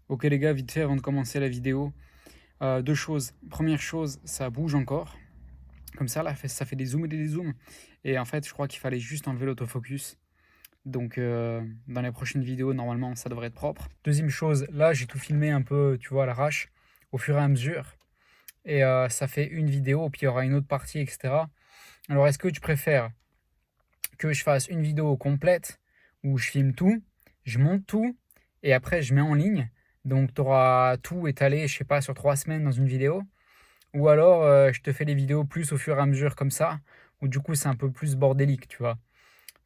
Ok les gars, vite fait avant de commencer la vidéo, deux choses. Première chose, ça bouge encore. Comme ça, là, ça fait des zooms et des zooms. Et en fait, je crois qu'il fallait juste enlever l'autofocus. Donc, dans les prochaines vidéos, normalement, ça devrait être propre. Deuxième chose, là, j'ai tout filmé un peu, tu vois, à l'arrache, au fur et à mesure. Et ça fait une vidéo, puis il y aura une autre partie, etc. Alors, est-ce que tu préfères que je fasse une vidéo complète où je filme tout, je monte tout et après je mets en ligne. Donc tu auras tout étalé, je sais pas, sur 3 semaines dans une vidéo. Ou alors je te fais les vidéos plus au fur et à mesure comme ça, où du coup c'est un peu plus bordélique, tu vois.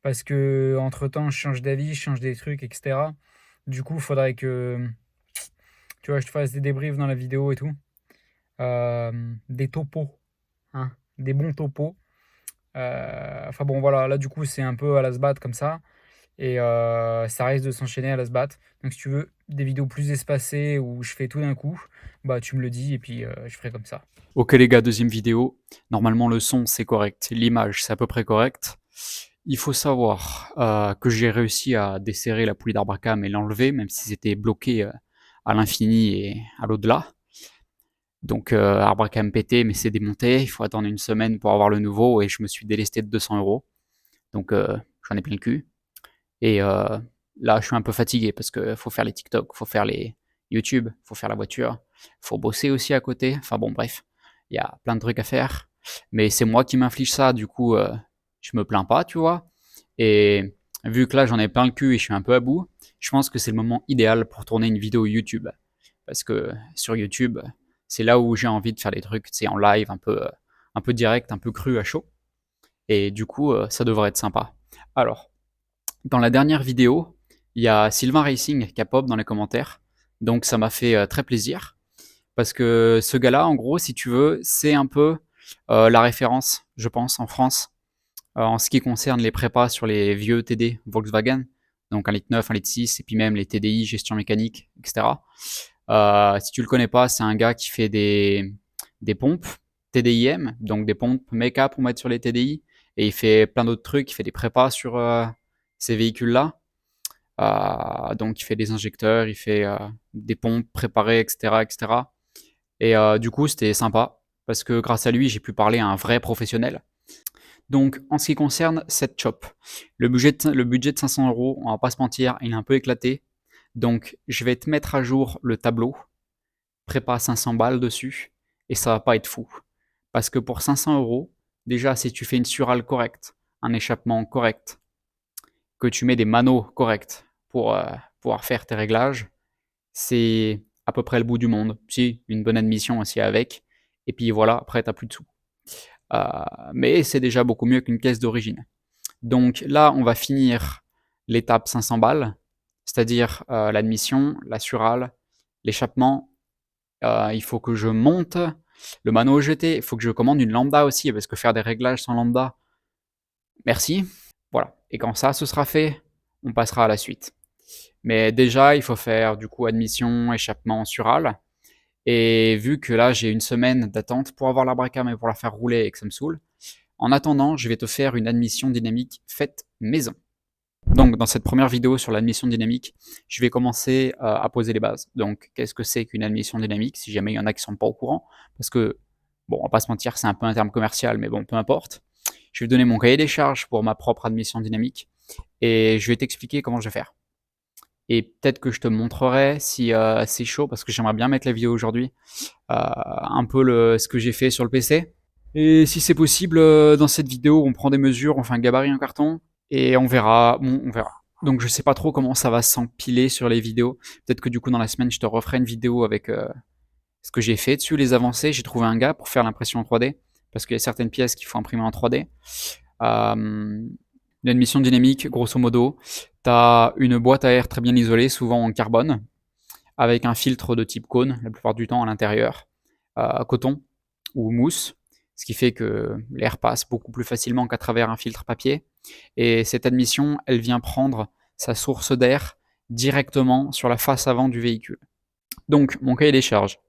Parce que entre temps je change d'avis, je change des trucs, etc. Du coup, il faudrait que tu vois, je te fasse des débriefs dans la vidéo et tout. Des topos, hein, des bons topos. Enfin bon, voilà, là du coup c'est un peu à la sbat comme ça. Et ça risque de s'enchaîner à la sbat. Donc si tu veux des vidéos plus espacées où je fais tout d'un coup, bah tu me le dis et puis je ferai comme ça. Ok les gars, deuxième vidéo. Normalement le son c'est correct, l'image c'est à peu près correct. Il faut savoir que j'ai réussi à desserrer la poulie d'Arbacam et l'enlever, même si c'était bloqué à l'infini et à l'au-delà. Donc Arbacam pété, mais c'est démonté. Il faut attendre une semaine pour avoir le nouveau et je me suis délesté de 200 €. Donc j'en ai plein le cul. Et là je suis un peu fatigué parce que faut faire les TikTok, faut faire les YouTube, faut faire la voiture, faut bosser aussi à côté. Enfin bon bref, il y a plein de trucs à faire. Mais c'est moi qui m'inflige ça, du coup je me plains pas, tu vois. Et vu que là j'en ai plein le cul et je suis un peu à bout, je pense que c'est le moment idéal pour tourner une vidéo YouTube. Parce que sur YouTube, c'est là où j'ai envie de faire des trucs, tu sais, en live, un peu direct, un peu cru à chaud. Et du coup, ça devrait être sympa. Alors, dans la dernière vidéo, il y a Sylvain Racing qui a pop dans les commentaires. Donc ça m'a fait très plaisir. Parce que ce gars-là, en gros, si tu veux, c'est un peu la référence, je pense, en France, en ce qui concerne les prépas sur les vieux TD Volkswagen. Donc 1,9 litre, 1,6 litre, et puis même les TDI, gestion mécanique, etc. Si tu le connais pas, c'est un gars qui fait des pompes TDIM, donc des pompes méca pour mettre sur les TDI. Et il fait plein d'autres trucs, il fait des prépas sur ces véhicules-là. Donc il fait des injecteurs, il fait des pompes préparées, etc. etc. Et du coup, c'était sympa, parce que grâce à lui, j'ai pu parler à un vrai professionnel. Donc, en ce qui concerne cette chop, le budget de 500 €, on va pas se mentir, il est un peu éclaté. Donc, je vais te mettre à jour le tableau, prépa 500 balles dessus, et ça va pas être fou. Parce que pour 500 €, déjà, si tu fais une surale correcte, un échappement correct, que tu mets des manos corrects pour pouvoir faire tes réglages, c'est à peu près le bout du monde. Si, une bonne admission aussi avec, et puis voilà, après, t'as plus de sous. Euh, mais c'est déjà beaucoup mieux qu'une caisse d'origine. Donc là, on va finir l'étape 500 balles, c'est-à-dire l'admission, la surale, l'échappement. Il faut que je monte le mano GT, il faut que je commande une lambda aussi, parce que faire des réglages sans lambda, merci. Voilà. Et quand ça, ce sera fait, on passera à la suite. Mais déjà, il faut faire du coup admission, échappement, surale. Et vu que là, j'ai une semaine d'attente pour avoir la bracam et pour la faire rouler et que ça me saoule, en attendant, je vais te faire une admission dynamique faite maison. Donc, dans cette première vidéo sur l'admission dynamique, je vais commencer à poser les bases. Donc, qu'est-ce que c'est qu'une admission dynamique, si jamais il y en a qui sont pas au courant? Parce que, bon, on va pas se mentir, c'est un peu un terme commercial, mais bon, peu importe. Je vais donner mon cahier des charges pour ma propre admission dynamique et je vais t'expliquer comment je vais faire. Et peut-être que je te montrerai si c'est chaud, parce que j'aimerais bien mettre la vidéo aujourd'hui, un peu ce que j'ai fait sur le PC. Et si c'est possible, dans cette vidéo, on prend des mesures, on fait un gabarit en carton, et on verra. Bon, on verra. Donc je sais pas trop comment ça va s'empiler sur les vidéos. Peut-être que du coup dans la semaine, je te referai une vidéo avec ce que j'ai fait dessus, les avancées. J'ai trouvé un gars pour faire l'impression en 3D, parce qu'il y a certaines pièces qu'il faut imprimer en 3D. Euh, L'admission dynamique, grosso modo, tu as une boîte à air très bien isolée, souvent en carbone, avec un filtre de type cône, la plupart du temps à l'intérieur, coton ou mousse, ce qui fait que l'air passe beaucoup plus facilement qu'à travers un filtre papier. Et cette admission, elle vient prendre sa source d'air directement sur la face avant du véhicule. Donc, mon cahier des charges.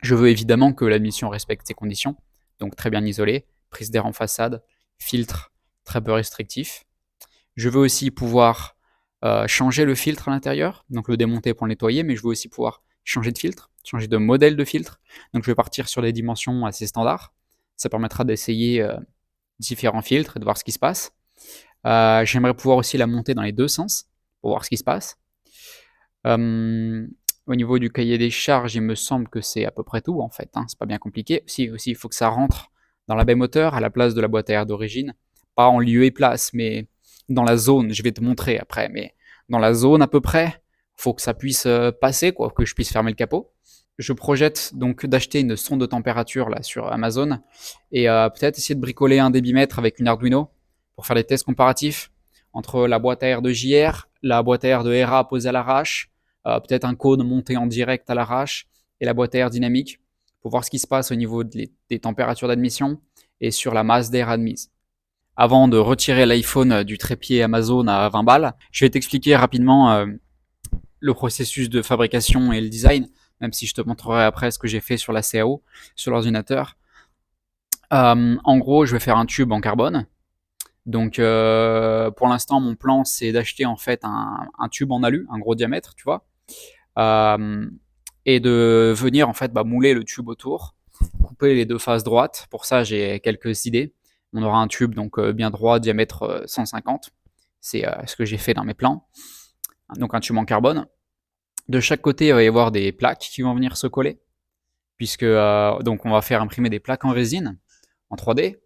Je veux évidemment que l'admission respecte ces conditions, donc très bien isolée, prise d'air en façade, filtre très peu restrictif. Je veux aussi pouvoir changer le filtre à l'intérieur, donc le démonter pour le nettoyer, mais je veux aussi pouvoir changer de filtre, changer de modèle de filtre. Donc je vais partir sur des dimensions assez standards. Ça permettra d'essayer différents filtres et de voir ce qui se passe. J'aimerais pouvoir aussi la monter dans les deux sens pour voir ce qui se passe. Au niveau du cahier des charges, il me semble que c'est à peu près tout en fait, hein, c'est pas bien compliqué. Si, aussi, il faut que ça rentre dans la baie moteur à la place de la boîte à air d'origine. Pas en lieu et place, mais dans la zone, je vais te montrer après, mais dans la zone à peu près, faut que ça puisse passer, quoi, que je puisse fermer le capot. Je projette donc d'acheter une sonde de température là sur Amazon et peut-être essayer de bricoler un débitmètre avec une Arduino pour faire des tests comparatifs entre la boîte à air de JR, la boîte à air de RA posée à l'arrache, peut-être un cône monté en direct à l'arrache et la boîte à air dynamique pour voir ce qui se passe au niveau des températures d'admission et sur la masse d'air admise. Avant de retirer l'iPhone du trépied Amazon à 20 balles, je vais t'expliquer rapidement le processus de fabrication et le design, même si je te montrerai après ce que j'ai fait sur la CAO, sur l'ordinateur. En gros, je vais faire un tube en carbone. Donc pour l'instant, mon plan, c'est d'acheter en fait un tube en alu, un gros diamètre, tu vois, et de venir en fait mouler le tube autour, couper les deux faces droites. Pour ça, j'ai quelques idées. On aura un tube donc bien droit, diamètre 150. C'est ce que j'ai fait dans mes plans. Donc un tube en carbone. De chaque côté, il va y avoir des plaques qui vont venir se coller, puisque donc on va faire imprimer des plaques en résine, en 3D.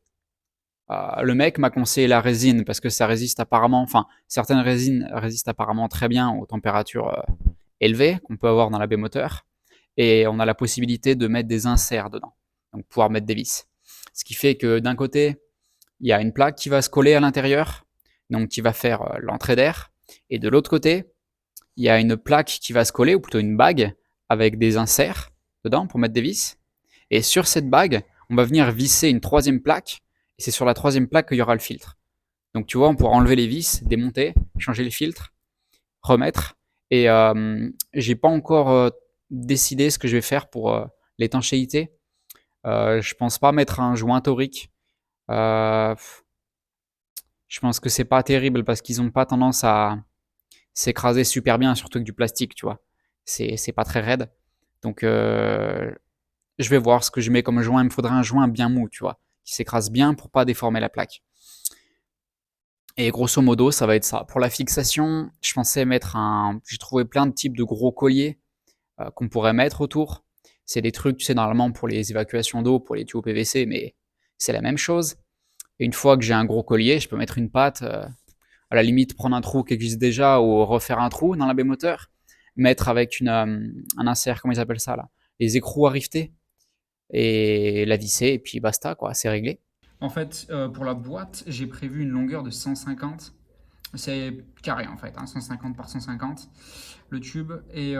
Le mec m'a conseillé la résine parce que ça résiste apparemment, enfin certaines résines résistent apparemment très bien aux températures élevées qu'on peut avoir dans la baie moteur, et on a la possibilité de mettre des inserts dedans, donc pouvoir mettre des vis. Ce qui fait que d'un côté, il y a une plaque qui va se coller à l'intérieur, donc qui va faire l'entrée d'air, et de l'autre côté, il y a une plaque qui va se coller, ou plutôt une bague, avec des inserts dedans pour mettre des vis. Et sur cette bague, on va venir visser une troisième plaque, et c'est sur la troisième plaque qu'il y aura le filtre. Donc tu vois, on pourra enlever les vis, démonter, changer les filtres, remettre. Et j'ai pas encore décidé ce que je vais faire pour l'étanchéité. Je pense pas mettre un joint torique. Je pense que c'est pas terrible parce qu'ils ont pas tendance à s'écraser super bien, surtout avec du plastique, tu vois. C'est pas très raide. Donc je vais voir ce que je mets comme joint. Il me faudrait un joint bien mou, tu vois, qui s'écrase bien pour pas déformer la plaque. Et grosso modo, ça va être ça. Pour la fixation, je pensais mettre un... J'ai trouvé plein de types de gros colliers qu'on pourrait mettre autour. C'est des trucs, tu sais, normalement pour les évacuations d'eau, pour les tuyaux PVC, mais c'est la même chose. Et une fois que j'ai un gros collier, je peux mettre une patte, à la limite prendre un trou qui existe déjà ou refaire un trou dans la baie moteur, mettre avec un insert, comment ils appellent ça là, les écrous à rifter, et la visser, et puis basta, quoi, c'est réglé. En fait, pour la boîte, j'ai prévu une longueur de 150. C'est carré en fait, hein, 150 par 150 le tube. Et,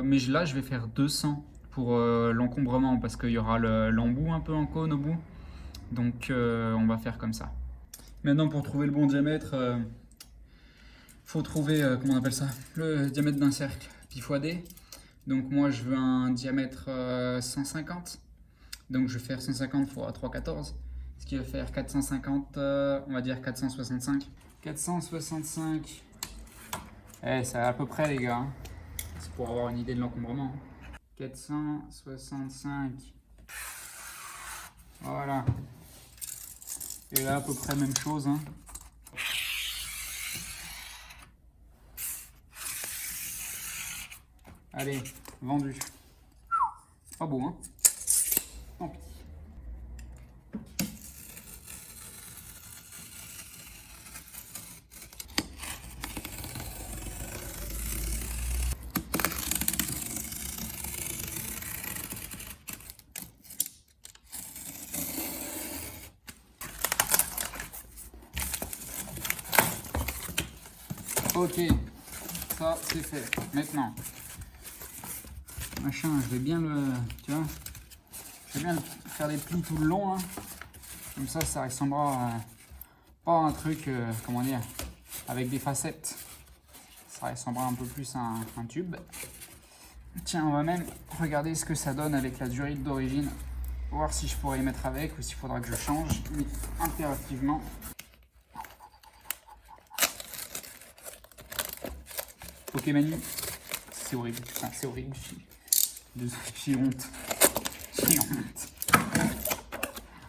mais là, je vais faire 200 pour l'encombrement parce qu'il y aura l'embout un peu en cône au bout. Donc, on va faire comme ça. Maintenant, pour trouver le bon diamètre, faut trouver, comment on appelle ça, le diamètre d'un cercle, pi fois d. Donc, moi, je veux un diamètre 150. Donc, je vais faire 150 fois 314. Ce qui va faire 450, on va dire 465. 465. C'est à peu près, les gars. Hein. C'est pour avoir une idée de l'encombrement. 465. Voilà. Et là, à peu près même chose. Hein. Allez, vendu. Pas beau, hein. Tant pis. Ok, ça c'est fait. Maintenant, machin, je vais bien le, tu vois, je vais bien faire des plis tout le long, hein. Comme ça ressemblera pas à un truc, comment dire, avec des facettes. Ça ressemblera un peu plus à un tube. Tiens, on va même regarder ce que ça donne avec la durite d'origine. Voir si je pourrais y mettre avec ou s'il faudra que je change, mais impérativement. Ok Manu, c'est horrible, enfin, c'est horrible, j'ai honte. J'ai honte.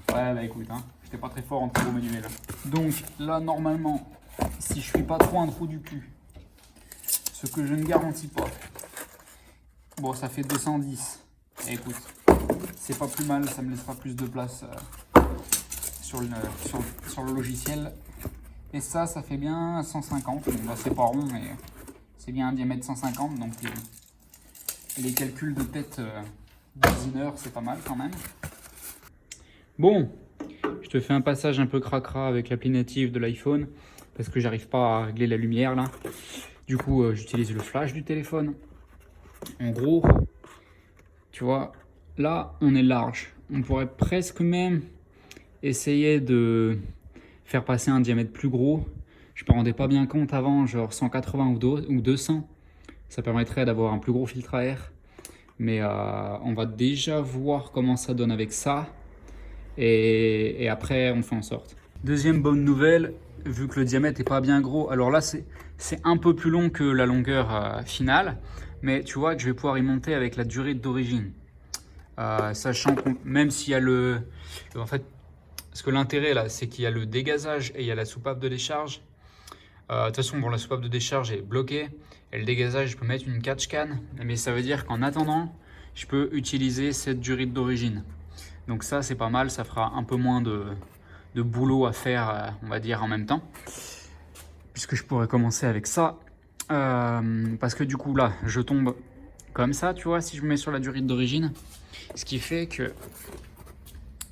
Ouais bah écoute, hein, j'étais pas très fort en travaux manuels. Donc là normalement, si je suis pas trop un trou du cul, ce que je ne garantis pas, bon ça fait 210, et écoute, c'est pas plus mal, ça me laissera plus de place sur le logiciel. Et ça fait bien 150, bon, bah, c'est pas rond mais c'est bien un diamètre 150, donc les calculs de tête d'usineur c'est pas mal quand même. Bon, je te fais un passage un peu cracra avec l'appli native de l'iPhone parce que j'arrive pas à régler la lumière là. Du coup, j'utilise le flash du téléphone. En gros, tu vois, là on est large. On pourrait presque même essayer de faire passer un diamètre plus gros. Je me rendais pas bien compte avant, genre 180 ou 200. Ça permettrait d'avoir un plus gros filtre à air. Mais on va déjà voir comment ça donne avec ça. Et après, on fait en sorte. Deuxième bonne nouvelle, vu que le diamètre n'est pas bien gros, alors là, c'est un peu plus long que la longueur finale. Mais tu vois que je vais pouvoir y monter avec la durée d'origine. Sachant que même s'il y a le... En fait, parce que l'intérêt là, c'est qu'il y a le dégazage et il y a la soupape de décharge. De toute façon, bon, la soupape de décharge est bloquée. Et le dégazage, je peux mettre une catch can. Mais ça veut dire qu'en attendant, je peux utiliser cette durite d'origine. Donc ça, c'est pas mal. Ça fera un peu moins de boulot à faire, on va dire, en même temps. Puisque je pourrais commencer avec ça. Parce que du coup, là, je tombe comme ça, tu vois, si je me mets sur la durite d'origine. Ce qui fait que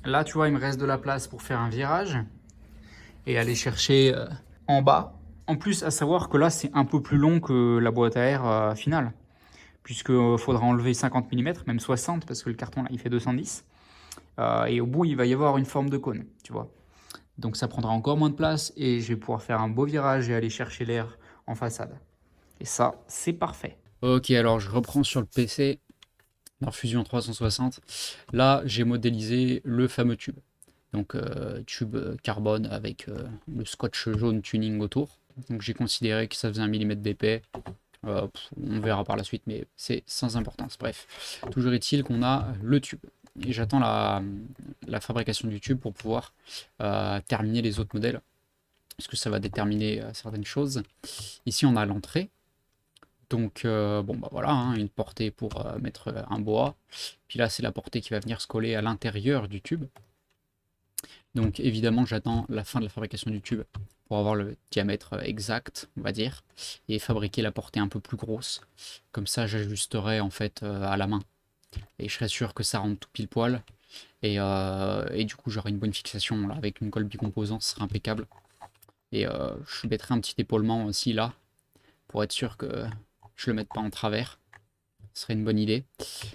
là, tu vois, il me reste de la place pour faire un virage et aller chercher en bas. En plus, à savoir que là, c'est un peu plus long que la boîte à air finale, puisqu'il faudra enlever 50 mm, même 60, parce que le carton, là, il fait 210. Et au bout, il va y avoir une forme de cône, tu vois. Donc ça prendra encore moins de place, et je vais pouvoir faire un beau virage et aller chercher l'air en façade. Et ça, c'est parfait. Ok, alors je reprends sur le PC, dans Fusion 360. Là, j'ai modélisé le fameux tube. Donc tube carbone avec le scotch jaune tuning autour. Donc j'ai considéré que ça faisait 1 mm d'épais. On verra par la suite, mais c'est sans importance. Bref, toujours est-il qu'on a le tube. Et j'attends la fabrication du tube pour pouvoir terminer les autres modèles, puisque ça va déterminer certaines choses. Ici, on a l'entrée. Donc, bon, bah voilà, hein, une portée pour mettre un bois. Puis là, c'est la portée qui va venir se coller à l'intérieur du tube. Donc évidemment, j'attends la fin de la fabrication du tube pour avoir le diamètre exact, on va dire, et fabriquer la portée un peu plus grosse. Comme ça, j'ajusterai en fait à la main. Et je serai sûr que ça rentre tout pile poil. Et du coup, j'aurai une bonne fixation là, avec une colle bicomposant, ce sera impeccable. Et je mettrai un petit épaulement aussi là, pour être sûr que je le mette pas en travers. Ce serait une bonne idée.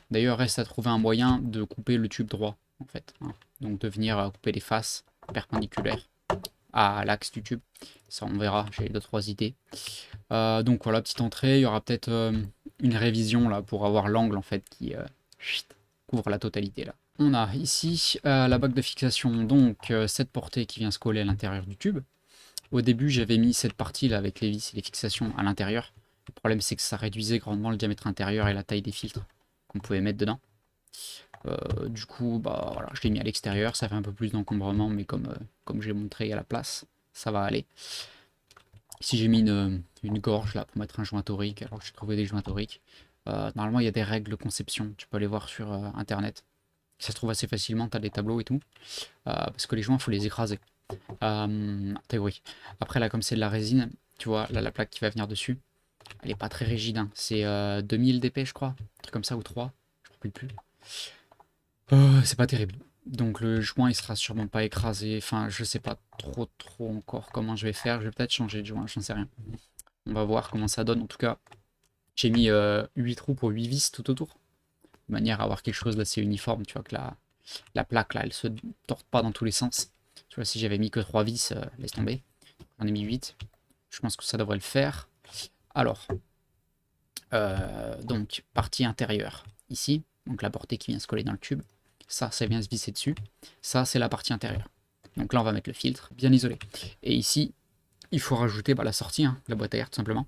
D'ailleurs, reste à trouver un moyen de couper le tube droit, en fait, hein. Donc de venir couper les faces perpendiculaires à l'axe du tube. Ça, on verra, j'ai 2-3 idées. Donc voilà, petite entrée. Il y aura peut-être une révision là pour avoir l'angle en fait qui couvre la totalité là. On a ici la bague de fixation, donc cette portée qui vient se coller à l'intérieur du tube. Au début, j'avais mis cette partie là avec les vis et les fixations à l'intérieur. Le problème, c'est que ça réduisait grandement le diamètre intérieur et la taille des filtres qu'on pouvait mettre dedans. Du coup, bah voilà, je l'ai mis à l'extérieur, ça fait un peu plus d'encombrement, mais comme j'ai montré à la place, ça va aller. Ici, j'ai mis une gorge là pour mettre un joint torique, alors que j'ai trouvé des joints toriques. Normalement, il y a des règles de conception, tu peux aller voir sur internet. Ça se trouve assez facilement, tu as des tableaux et tout. Parce que les joints, il faut les écraser. Théorie. Après, là, comme c'est de la résine, tu vois, là, la plaque qui va venir dessus, elle est pas très rigide, hein. C'est 2000 d'épais, je crois, un truc comme ça, ou 3, je ne me rappelle plus. C'est pas terrible. Donc le joint il sera sûrement pas écrasé. Enfin, je sais pas trop encore comment je vais faire. Je vais peut-être changer de joint, j'en sais rien. On va voir comment ça donne. En tout cas, j'ai mis 8 trous pour 8 vis tout autour. De manière à avoir quelque chose d'assez uniforme. Tu vois que la plaque là, elle se torte pas dans tous les sens. Tu vois, si j'avais mis que 3 vis, laisse tomber. J'en ai mis 8. Je pense que ça devrait le faire. Alors, donc, partie intérieure. Ici, donc la portée qui vient se coller dans le tube. Ça vient se visser dessus. Ça, c'est la partie intérieure. Donc là, on va mettre le filtre bien isolé. Et ici, il faut rajouter la sortie, hein, la boîte à air, tout simplement.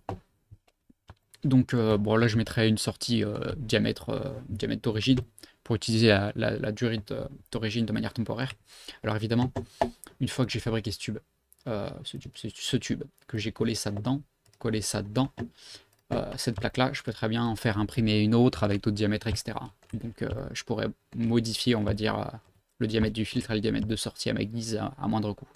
Donc bon, là je mettrai une sortie diamètre d'origine pour utiliser la durée d'origine de manière temporaire. Alors évidemment, une fois que j'ai fabriqué ce tube, que j'ai collé ça dedans, cette plaque-là, je peux très bien en faire imprimer une autre avec d'autres diamètres, etc. Donc je pourrais modifier, on va dire, le diamètre du filtre et le diamètre de sortie à ma guise à moindre coût.